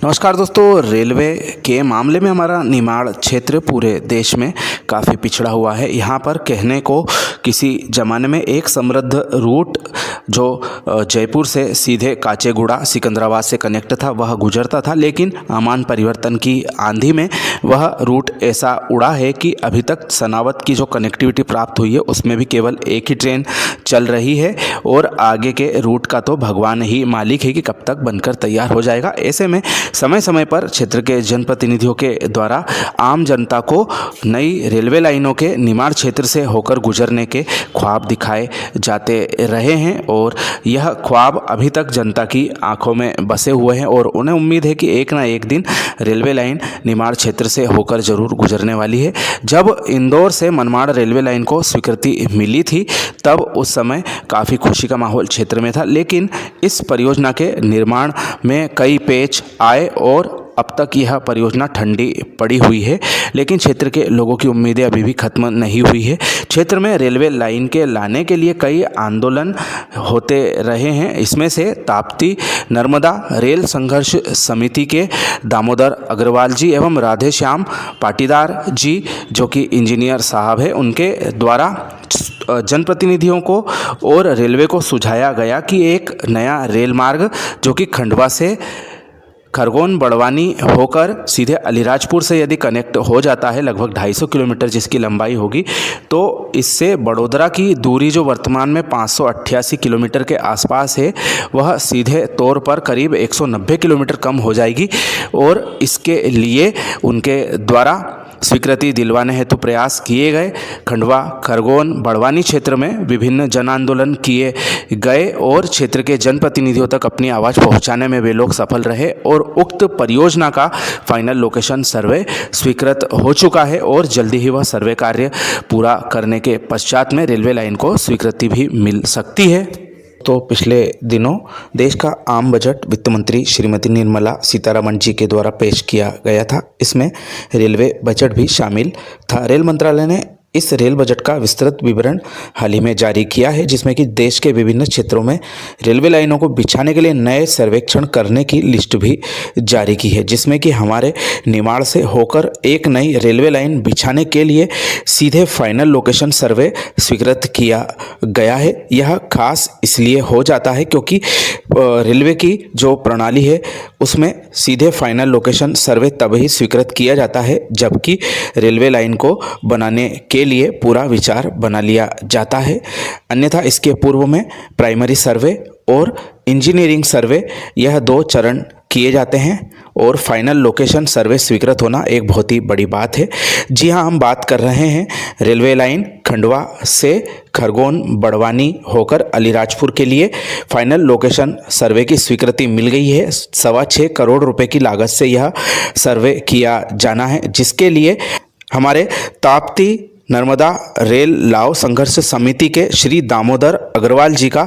नमस्कार दोस्तों, रेलवे के मामले में हमारा निमाड़ क्षेत्र पूरे देश में काफ़ी पिछड़ा हुआ है। यहाँ पर कहने को किसी ज़माने में एक समृद्ध रूट जो जयपुर से सीधे काचेगुड़ा सिकंदराबाद से कनेक्ट था वह गुजरता था, लेकिन आमान परिवर्तन की आंधी में वह रूट ऐसा उड़ा है कि अभी तक सनावत की जो कनेक्टिविटी प्राप्त हुई है उसमें भी केवल एक ही ट्रेन चल रही है और आगे के रूट का तो भगवान ही मालिक है कि कब तक बनकर तैयार हो जाएगा। ऐसे में समय समय पर क्षेत्र के जनप्रतिनिधियों के द्वारा आम जनता को नई रेलवे लाइनों के निमाड़ क्षेत्र से होकर गुजरने के ख्वाब दिखाए जाते रहे हैं और यह ख्वाब अभी तक जनता की आंखों में बसे हुए हैं और उन्हें उम्मीद है कि एक ना एक दिन रेलवे लाइन निमाड़ क्षेत्र से होकर जरूर गुजरने वाली है। जब इंदौर से मनमाड़ रेलवे लाइन को स्वीकृति मिली थी तब उस समय काफ़ी खुशी का माहौल क्षेत्र में था, लेकिन इस परियोजना के निर्माण में कई पेच आए और अब तक यह परियोजना ठंडी पड़ी हुई है। लेकिन क्षेत्र के लोगों की उम्मीदें अभी भी खत्म नहीं हुई है। क्षेत्र में रेलवे लाइन के लाने के लिए कई आंदोलन होते रहे हैं। इसमें से ताप्ती नर्मदा रेल संघर्ष समिति के दामोदर अग्रवाल जी एवं राधेश्याम पाटीदार जी जो कि इंजीनियर साहब हैं, उनके द्वारा जनप्रतिनिधियों को और रेलवे को सुझाया गया कि एक नया रेल मार्ग जो कि खंडवा से खरगोन बड़वानी होकर सीधे अलीराजपुर से यदि कनेक्ट हो जाता है, लगभग 250 किलोमीटर जिसकी लंबाई होगी, तो इससे बड़ोदरा की दूरी जो वर्तमान में 588 किलोमीटर के आसपास है वह सीधे तौर पर करीब 190 किलोमीटर कम हो जाएगी। और इसके लिए उनके द्वारा स्वीकृति दिलवाने हेतु प्रयास किए गए। खंडवा खरगोन बड़वानी क्षेत्र में विभिन्न जन आंदोलन किए गए और क्षेत्र के जनप्रतिनिधियों तक अपनी आवाज़ पहुंचाने में वे लोग सफल रहे और उक्त परियोजना का फाइनल लोकेशन सर्वे स्वीकृत हो चुका है और जल्दी ही वह सर्वे कार्य पूरा करने के पश्चात में रेलवे लाइन को स्वीकृति भी मिल सकती है। तो पिछले दिनों देश का आम बजट वित्त मंत्री श्रीमती निर्मला सीतारमण जी के द्वारा पेश किया गया था। इसमें रेलवे बजट भी शामिल था। रेल मंत्रालय ने इस रेल बजट का विस्तृत विवरण हाल ही में जारी किया है, जिसमें कि देश के विभिन्न क्षेत्रों में रेलवे लाइनों को बिछाने के लिए नए सर्वेक्षण करने की लिस्ट भी जारी की है, जिसमें कि हमारे निमाड़ से होकर एक नई रेलवे लाइन बिछाने के लिए सीधे फाइनल लोकेशन सर्वे स्वीकृत किया गया है। यह खास इसलिए हो जाता है क्योंकि रेलवे की जो प्रणाली है उसमें सीधे फाइनल लोकेशन सर्वे तब ही स्वीकृत किया जाता है जबकि रेलवे लाइन को बनाने के लिए पूरा विचार बना लिया जाता है। अन्यथा इसके पूर्व में प्राइमरी सर्वे और इंजीनियरिंग सर्वे यह दो चरण किए जाते हैं और फाइनल लोकेशन सर्वे स्वीकृत होना एक बहुत ही बड़ी बात है। जी हाँ, हम बात कर रहे हैं रेलवे लाइन खंडवा से खरगोन बड़वानी होकर अलीराजपुर के लिए फाइनल लोकेशन सर्वे की स्वीकृति मिल गई है। 6.25 करोड़ रुपए की लागत से यह सर्वे किया जाना है, जिसके लिए हमारे ताप्ती नर्मदा रेल लाव संघर्ष समिति के श्री दामोदर अग्रवाल जी का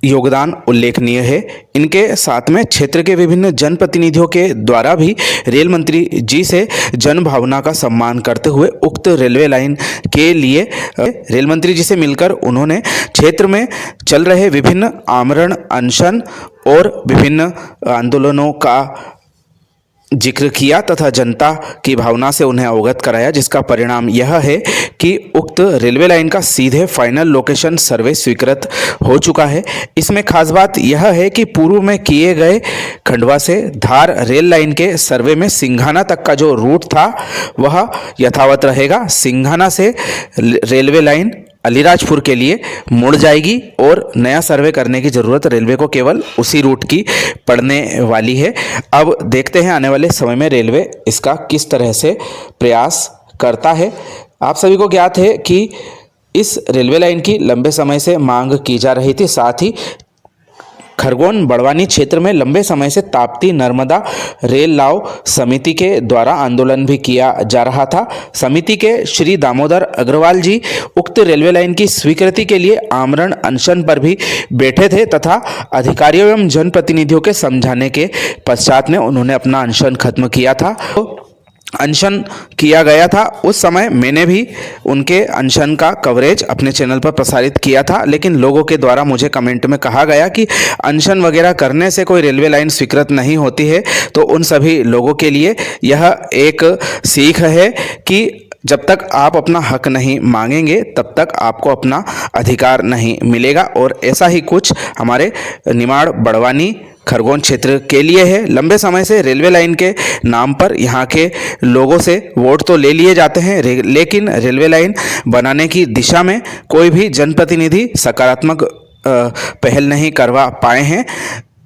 योगदान उल्लेखनीय है। इनके साथ में क्षेत्र के विभिन्न जनप्रतिनिधियों के द्वारा भी रेल मंत्री जी से जन भावना का सम्मान करते हुए उक्त रेलवे लाइन के लिए रेल मंत्री जी से मिलकर उन्होंने क्षेत्र में चल रहे विभिन्न आमरण अनशन और विभिन्न आंदोलनों का जिक्र किया तथा जनता की भावना से उन्हें अवगत कराया, जिसका परिणाम यह है कि उक्त रेलवे लाइन का सीधे फाइनल लोकेशन सर्वे स्वीकृत हो चुका है। इसमें खास बात यह है कि पूर्व में किए गए खंडवा से धार रेल लाइन के सर्वे में सिंघाना तक का जो रूट था वह यथावत रहेगा। सिंघाना से रेलवे लाइन अलीराजपुर के लिए मुड़ जाएगी और नया सर्वे करने की ज़रूरत रेलवे को केवल उसी रूट की पड़ने वाली है। अब देखते हैं आने वाले समय में रेलवे इसका किस तरह से प्रयास करता है। आप सभी को ज्ञात है कि इस रेलवे लाइन की लंबे समय से मांग की जा रही थी। साथ ही खरगोन बड़वानी क्षेत्र में लंबे समय से ताप्ती नर्मदा रेल लाव समिति के द्वारा आंदोलन भी किया जा रहा था। समिति के श्री दामोदर अग्रवाल जी उक्त रेलवे लाइन की स्वीकृति के लिए आमरण अनशन पर भी बैठे थे तथा अधिकारियों एवं जनप्रतिनिधियों के समझाने के पश्चात में उन्होंने अपना अनशन खत्म किया था। अनशन किया गया था, उस समय मैंने भी उनके अनशन का कवरेज अपने चैनल पर प्रसारित किया था। लेकिन लोगों के द्वारा मुझे कमेंट में कहा गया कि अनशन वगैरह करने से कोई रेलवे लाइन स्वीकृत नहीं होती है। तो उन सभी लोगों के लिए यह एक सीख है कि जब तक आप अपना हक नहीं मांगेंगे तब तक आपको अपना अधिकार नहीं मिलेगा। और ऐसा ही कुछ हमारे निमाड़ बड़वानी खरगोन क्षेत्र के लिए है। लंबे समय से रेलवे लाइन के नाम पर यहाँ के लोगों से वोट तो ले लिए जाते हैं, लेकिन रेलवे लाइन बनाने की दिशा में कोई भी जनप्रतिनिधि सकारात्मक पहल नहीं करवा पाए हैं।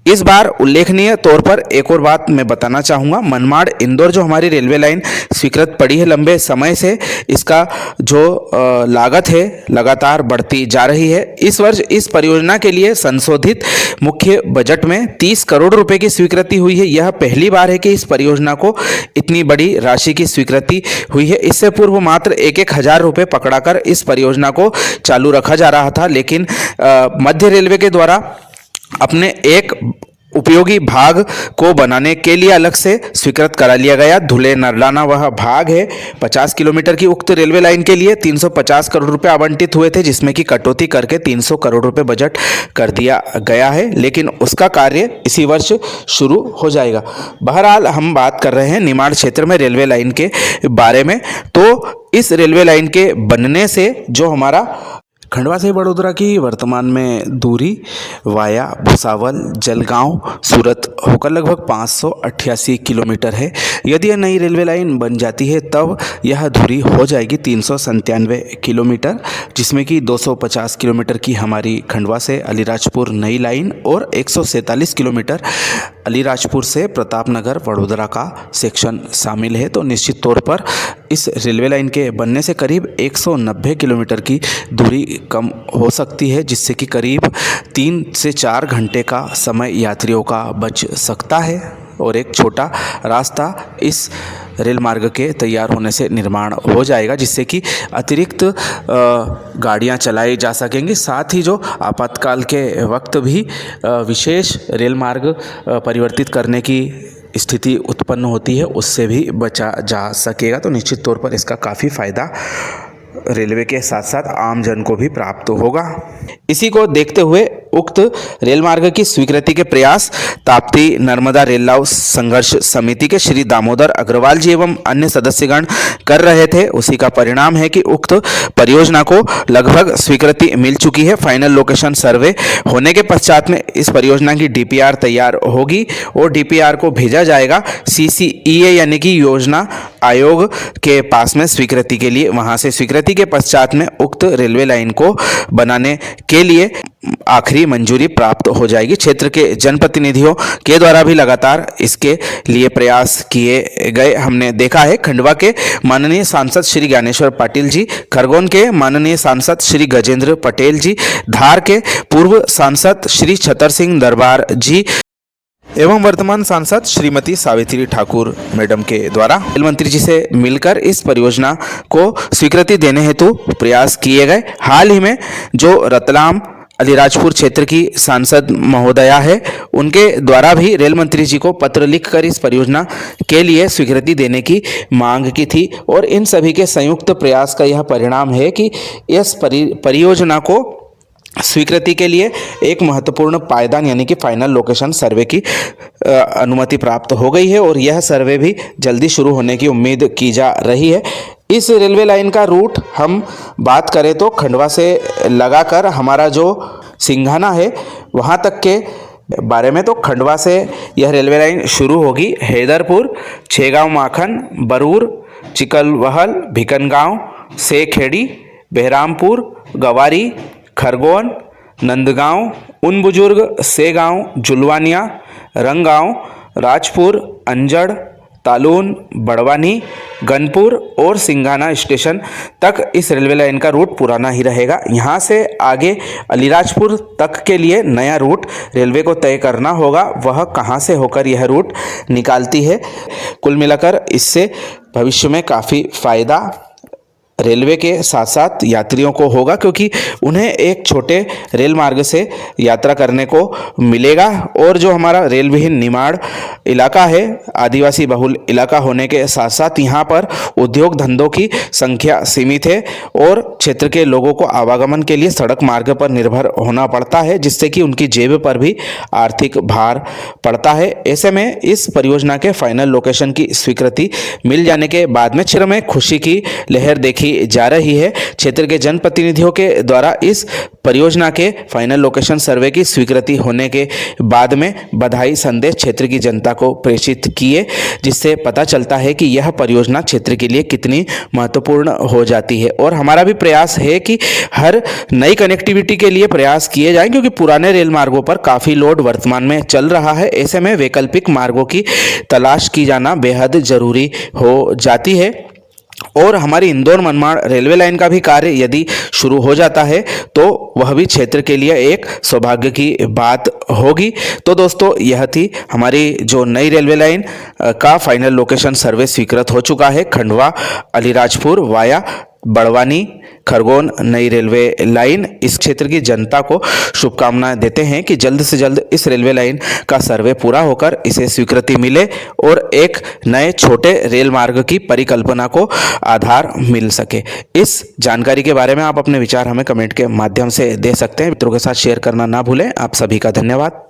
इस बार उल्लेखनीय तौर पर एक और बात मैं बताना चाहूँगा, मनमाड़ इंदौर जो हमारी रेलवे लाइन स्वीकृत पड़ी है लंबे समय से, इसका जो लागत है लगातार बढ़ती जा रही है। इस वर्ष इस परियोजना के लिए संशोधित मुख्य बजट में 30 करोड़ रुपए की स्वीकृति हुई है। यह पहली बार है कि इस परियोजना को इतनी बड़ी राशि की स्वीकृति हुई है। इससे पूर्व मात्र 1-1 हज़ार रुपये पकड़ाकर इस परियोजना को चालू रखा जा रहा था, लेकिन मध्य रेलवे के द्वारा अपने एक उपयोगी भाग को बनाने के लिए अलग से स्वीकृत करा लिया गया। धुले नरलाना वह भाग है। 50 किलोमीटर की उक्त रेलवे लाइन के लिए 350 करोड़ रुपए आवंटित हुए थे, जिसमें की कटौती करके 300 करोड़ रुपए बजट कर दिया गया है, लेकिन उसका कार्य इसी वर्ष शुरू हो जाएगा। बहरहाल हम बात कर रहे हैं निमाड़ क्षेत्र में रेलवे लाइन के बारे में। तो इस रेलवे लाइन के बनने से जो हमारा खंडवा से बड़ोदरा की वर्तमान में दूरी वाया भुसावल, जलगांव, सूरत होकर लगभग 588 किलोमीटर है। यदि यह नई रेलवे लाइन बन जाती है तब यह दूरी हो जाएगी 397 किलोमीटर, जिसमें कि 250 किलोमीटर की हमारी खंडवा से अलीराजपुर नई लाइन और 147 किलोमीटर अलीराजपुर से प्रतापनगर वडोदरा का सेक्शन शामिल है। तो निश्चित तौर पर इस रेलवे लाइन के बनने से करीब 190 किलोमीटर की दूरी कम हो सकती है, जिससे कि करीब 3 से 4 घंटे का समय यात्रियों का बच सकता है और एक छोटा रास्ता इस रेल मार्ग के तैयार होने से निर्माण हो जाएगा, जिससे कि अतिरिक्त गाड़ियां चलाई जा सकेंगी। साथ ही जो आपातकाल के वक्त भी विशेष रेल मार्ग परिवर्तित करने की स्थिति उत्पन्न होती है, उससे भी बचा जा सकेगा। तो निश्चित तौर पर इसका काफ़ी फ़ायदा रेलवे के साथ साथ आम जन को भी प्राप्त होगा। इसी को देखते हुए उक्त रेल मार्ग की स्वीकृति के प्रयास ताप्ती नर्मदा रेल लाभ संघर्ष समिति के श्री दामोदर अग्रवाल जी एवं अन्य सदस्यगण कर रहे थे। उसी का परिणाम है कि उक्त परियोजना को लगभग स्वीकृति मिल चुकी है। फाइनल लोकेशन सर्वे होने के पश्चात में इस परियोजना की डीपीआर तैयार होगी और डीपीआर को भेजा जाएगा CCEA यानी कि योजना आयोग के पास में स्वीकृति के लिए। वहां से स्वीकृति के पश्चात में उक्त रेलवे लाइन को बनाने के लिए आखिरी मंजूरी प्राप्त हो जाएगी। क्षेत्र के जनप्रतिनिधियों के द्वारा भी लगातार इसके लिए प्रयास किए गए हमने देखा है। खंडवा के माननीय सांसद श्री ज्ञानेश्वर पाटिल जी, खरगोन के माननीय सांसद श्री गजेंद्र पटेल जी, धार के पूर्व सांसद श्री छतर सिंह दरबार जी एवं वर्तमान सांसद श्रीमती सावित्री ठाकुर मैडम के द्वारा रेल मंत्री जी से मिलकर इस परियोजना को स्वीकृति देने हेतु प्रयास किए गए। हाल ही में जो रतलाम अलीराजपुर क्षेत्र की सांसद महोदया है, उनके द्वारा भी रेल मंत्री जी को पत्र लिखकर इस परियोजना के लिए स्वीकृति देने की मांग की थी और इन सभी के संयुक्त प्रयास का यह परिणाम है कि इस परियोजना को स्वीकृति के लिए एक महत्वपूर्ण पायदान यानी कि फाइनल लोकेशन सर्वे की अनुमति प्राप्त हो गई है और यह सर्वे भी जल्दी शुरू होने की उम्मीद की जा रही है। इस रेलवे लाइन का रूट हम बात करें तो खंडवा से लगाकर हमारा जो सिंघाना है वहाँ तक के बारे में, तो खंडवा से यह रेलवे लाइन शुरू होगी। हैदरपुर, छेगांव माखन, बरूर, चिकलवहल, भिकनगांव, सेखेड़ी, बहरामपुर, गवारी, खरगोन, नंदगांव, उन बुजुर्ग, सेगांव, जुलवानिया, रंगांव, राजपुर, अंजड़, तालून, बड़वानी, गनपुर और सिंघाना स्टेशन तक इस रेलवे लाइन का रूट पुराना ही रहेगा। यहाँ से आगे अलीराजपुर तक के लिए नया रूट रेलवे को तय करना होगा, वह कहाँ से होकर यह रूट निकालती है। कुल मिलाकर इससे भविष्य में काफ़ी फ़ायदा रेलवे के साथ साथ यात्रियों को होगा, क्योंकि उन्हें एक छोटे रेल मार्ग से यात्रा करने को मिलेगा। और जो हमारा रेल विहीन निमाड़ इलाका है, आदिवासी बहुल इलाका होने के साथ साथ यहाँ पर उद्योग धंधों की संख्या सीमित है और क्षेत्र के लोगों को आवागमन के लिए सड़क मार्ग पर निर्भर होना पड़ता है, जिससे कि उनकी जेब पर भी आर्थिक भार पड़ता है। ऐसे में इस परियोजना के फाइनल लोकेशन की स्वीकृति मिल जाने के बाद में क्षेत्र में खुशी की लहर देखी जा रही है। क्षेत्र के जनप्रतिनिधियों के द्वारा इस परियोजना के फाइनल लोकेशन सर्वे की स्वीकृति होने के बाद में बधाई संदेश क्षेत्र की जनता को प्रेषित किए, जिससे पता चलता है कि यह परियोजना क्षेत्र के लिए कितनी महत्वपूर्ण हो जाती है। और हमारा भी प्रयास है कि हर नई कनेक्टिविटी के लिए प्रयास किए जाएं, क्योंकि पुराने रेल मार्गों पर काफ़ी लोड वर्तमान में चल रहा है। ऐसे में वैकल्पिक मार्गों की तलाश की जाना बेहद ज़रूरी हो जाती है। और हमारी इंदौर मनमाड़ रेलवे लाइन का भी कार्य यदि शुरू हो जाता है तो वह भी क्षेत्र के लिए एक सौभाग्य की बात होगी। तो दोस्तों, यह थी हमारी जो नई रेलवे लाइन का फाइनल लोकेशन सर्वे स्वीकृत हो चुका है। खंडवा अलीराजपुर वाया बड़वानी खरगोन नई रेलवे लाइन। इस क्षेत्र की जनता को शुभकामनाएं देते हैं कि जल्द से जल्द इस रेलवे लाइन का सर्वे पूरा होकर इसे स्वीकृति मिले और एक नए छोटे रेल मार्ग की परिकल्पना को आधार मिल सके। इस जानकारी के बारे में आप अपने विचार हमें कमेंट के माध्यम से दे सकते हैं। मित्रों के साथ शेयर करना ना भूलें। आप सभी का धन्यवाद।